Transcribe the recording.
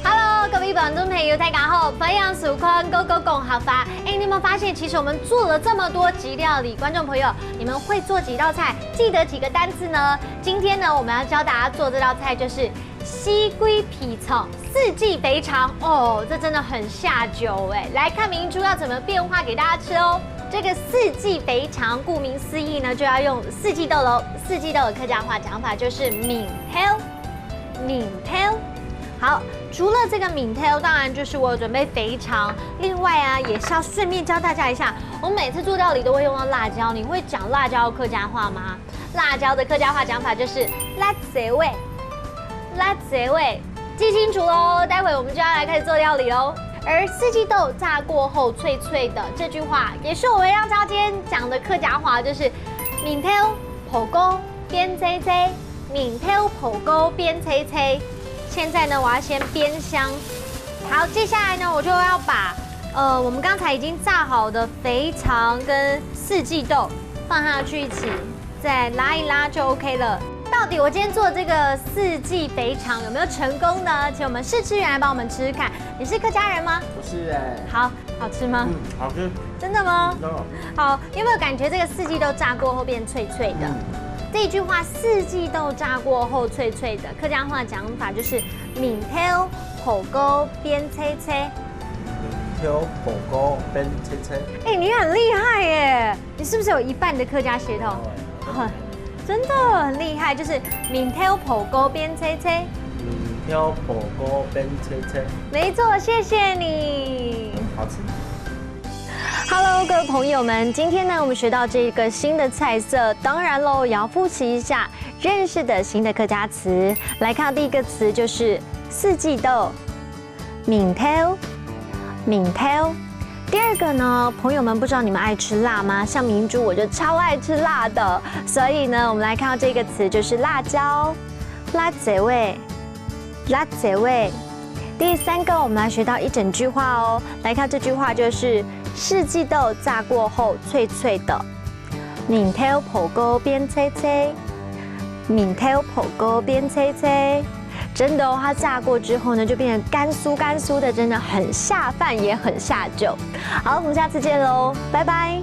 Hello， 各位观众朋友，大家好，欢迎收看《Go Go 共好法》。你有没有发现，其实我们做了这么多集料理，观众朋友，你们会做几道菜？记得几个单字呢？今天呢，我们要教大家做这道菜，就是西龟皮草四季肥肠哦，这真的很下酒哎！来看明珠要怎么变化给大家吃哦。这个四季肥肠，顾名思义呢，就要用四季豆喽。四季豆的客家话讲法就是闽挑，闽挑。好，除了这个闽挑，当然就是我有准备肥肠。另外啊，也是要顺便教大家一下，我们每次做料理都会用到辣椒。你会讲辣椒的客家话吗？辣椒的客家话讲法就是辣椒味，辣椒味，记清楚喽。待会我们就要来开始做料理喽。而四季豆炸过后脆脆的这句话，也是我们要今天讲的客家话，就是闽挑蒲糕边脆脆，闽挑蒲糕边脆脆。现在呢，我要先煸香。好，接下来呢，我就要把我们刚才已经炸好的肥肠跟四季豆放下去一起，再拉一拉就 OK 了。到底我今天做这个四季肥肠有没有成功呢？请我们试吃员来帮我们吃吃看。你是客家人吗？不是哎。好，好吃吗？好吃。真的吗？真的。好，有没有感觉这个四季豆炸过后变脆脆的？这一句话，四季豆炸过后脆脆的，客家话讲法就是闽挑蒲糕边脆脆。闽挑蒲糕边脆脆。哎，你很厉害耶！你是不是有一半的客家血统？真的很厉害，就是闽挑蒲糕边脆脆。闽挑蒲糕边脆脆。没错，谢谢你。好吃。Hello， 各位朋友们，今天呢，我们学到这个新的菜色，当然喽，也要复习一下认识的新的客家词。来看第一个词就是四季豆，闽挑，闽挑。第二个呢，朋友们不知道你们爱吃辣吗？像明珠我就超爱吃辣的，所以呢，我们来看到这个词就是辣椒，辣椒味，辣椒味。第三个，我们来学到一整句话哦，来看这句话就是四季豆炸过后脆脆的，闽挑蒲糕边脆脆，闽挑蒲糕边脆脆。真的哦，它炸过之后呢，就变成干酥干酥的，真的很下饭，也很下酒。好，我们下次见喽，拜拜。